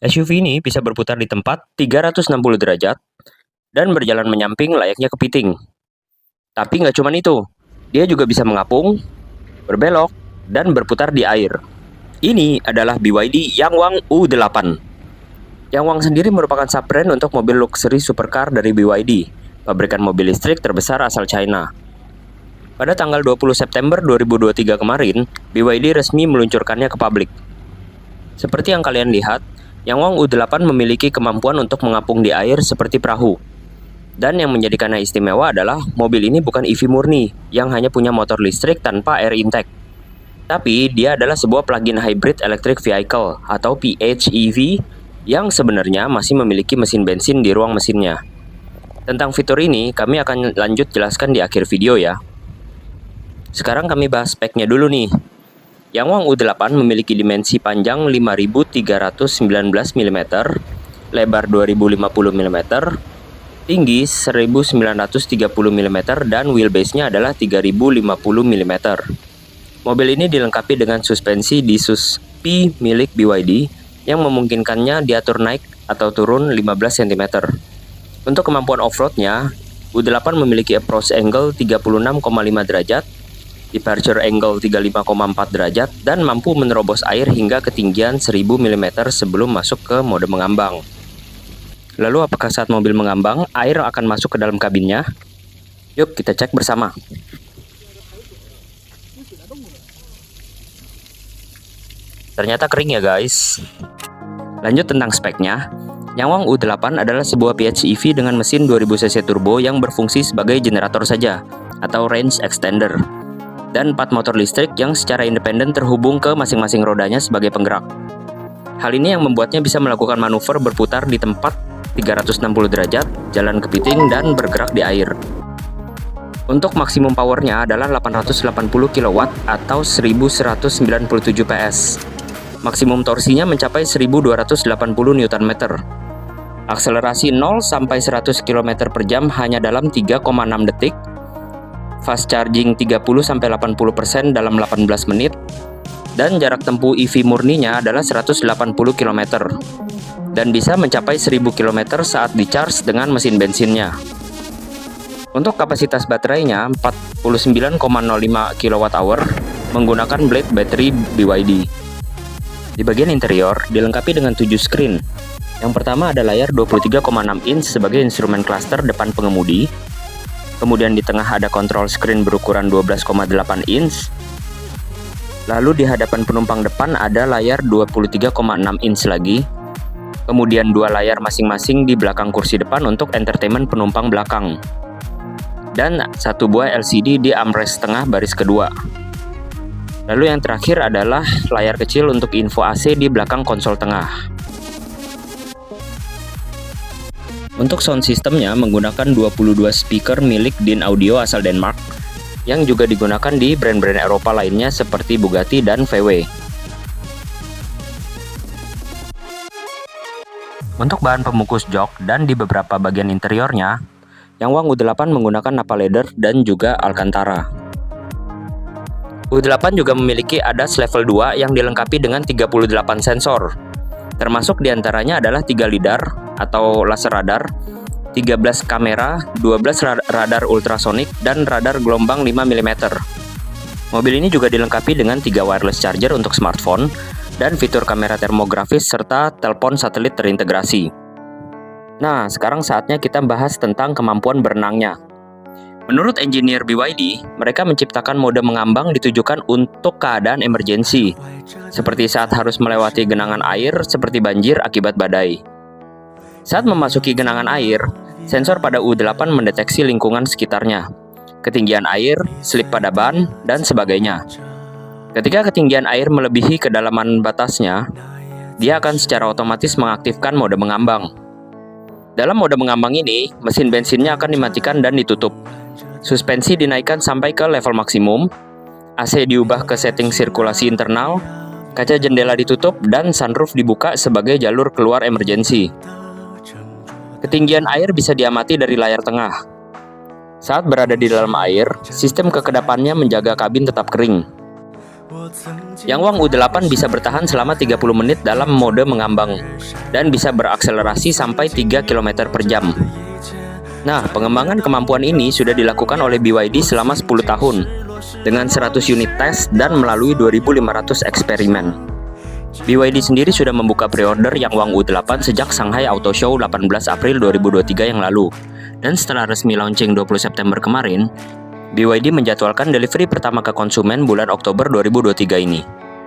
SUV ini bisa berputar di tempat 360 derajat dan berjalan menyamping layaknya kepiting. Tapi nggak cuma itu, dia juga bisa mengapung, berbelok, dan berputar di air. Ini adalah BYD Yangwang U8. Yangwang sendiri merupakan sub-brand untuk mobil luxury supercar dari BYD, pabrikan mobil listrik terbesar asal China. Pada tanggal 20 September 2023 kemarin, BYD resmi meluncurkannya ke publik. Seperti yang kalian lihat, Yangwang U8 memiliki kemampuan untuk mengapung di air seperti perahu. Dan yang menjadikannya istimewa adalah mobil ini bukan EV murni yang hanya punya motor listrik tanpa air intake. Tapi dia adalah sebuah plug-in hybrid electric vehicle atau PHEV yang sebenarnya masih memiliki mesin bensin di ruang mesinnya. Tentang fitur ini kami akan lanjut jelaskan di akhir video ya. Sekarang kami bahas speknya dulu nih. Yangwang U8 memiliki dimensi panjang 5319 mm, lebar 2050 mm, tinggi 1930 mm, dan wheelbase-nya adalah 3050 mm. Mobil ini dilengkapi dengan suspensi Disus P milik BYD yang memungkinkannya diatur naik atau turun 15 cm. Untuk kemampuan off-roadnya, U8 memiliki approach angle 36,5 derajat, departure angle 35,4 derajat, dan mampu menerobos air hingga ketinggian 1000 mm sebelum masuk ke mode mengambang. Lalu apakah saat mobil mengambang, air akan masuk ke dalam kabinnya? Yuk kita cek bersama. Ternyata kering ya guys. Lanjut tentang speknya. Yangwang U8 adalah sebuah PHEV dengan mesin 2000 cc turbo yang berfungsi sebagai generator saja, atau range extender, dan 4 motor listrik yang secara independen terhubung ke masing-masing rodanya sebagai penggerak. Hal ini yang membuatnya bisa melakukan manuver berputar di tempat 360 derajat, jalan kepiting, dan bergerak di air. Untuk maksimum powernya adalah 880 kW atau 1197 PS. Maksimum torsinya mencapai 1280 Nm. Akselerasi 0 sampai 100 km per jam hanya dalam 3,6 detik. Fast charging 30-80% dalam 18 menit, dan jarak tempuh EV murninya adalah 180 km, dan bisa mencapai 1000 km saat di-charge dengan mesin bensinnya. Untuk kapasitas baterainya 49,05 kWh menggunakan blade battery BYD. Di bagian interior dilengkapi dengan 7 screen. Yang pertama ada layar 23,6 inch sebagai instrumen cluster depan pengemudi. Kemudian di tengah ada kontrol screen berukuran 12,8 inch. Lalu di hadapan penumpang depan ada layar 23,6 inch lagi. Kemudian 2 layar masing-masing di belakang kursi depan untuk entertainment penumpang belakang. Dan 1 buah LCD di armrest tengah baris kedua. Lalu yang terakhir adalah layar kecil untuk info AC di belakang konsol tengah. Untuk sound systemnya menggunakan 22 speaker milik DIN Audio asal Denmark, yang juga digunakan di brand-brand Eropa lainnya seperti Bugatti dan VW. Untuk bahan pembungkus jok dan di beberapa bagian interiornya, Yangwang U8 menggunakan Nappa leather dan juga Alcantara. U8 juga memiliki ADAS level 2 yang dilengkapi dengan 38 sensor, termasuk diantaranya adalah 3 lidar atau laser radar, 13 kamera, 12 radar ultrasonik, dan radar gelombang 5 mm. Mobil ini juga dilengkapi dengan 3 wireless charger untuk smartphone, dan fitur kamera termografis serta telepon satelit terintegrasi. Nah, sekarang saatnya kita bahas tentang kemampuan berenangnya. Menurut engineer BYD, mereka menciptakan mode mengambang ditujukan untuk keadaan emergensi, seperti saat harus melewati genangan air seperti banjir akibat badai. Saat memasuki genangan air, sensor pada U8 mendeteksi lingkungan sekitarnya, ketinggian air, selip pada ban, dan sebagainya. Ketika ketinggian air melebihi kedalaman batasnya, dia akan secara otomatis mengaktifkan mode mengambang. Dalam mode mengambang ini, mesin bensinnya akan dimatikan dan ditutup. Suspensi dinaikkan sampai ke level maksimum, AC diubah ke setting sirkulasi internal, kaca jendela ditutup, dan sunroof dibuka sebagai jalur keluar emergensi. Ketinggian air bisa diamati dari layar tengah. Saat berada di dalam air, sistem kekedapannya menjaga kabin tetap kering. Yang Wang U8 bisa bertahan selama 30 menit dalam mode mengambang dan bisa berakselerasi sampai 3 km per jam. Nah, pengembangan kemampuan ini sudah dilakukan oleh BYD selama 10 tahun dengan 100 unit tes dan melalui 2.500 eksperimen. BYD sendiri sudah membuka pre-order Yang Wang U8 sejak Shanghai Auto Show 18 April 2023 yang lalu. Dan setelah resmi launching 20 September kemarin, BYD menjadwalkan delivery pertama ke konsumen bulan Oktober 2023 ini.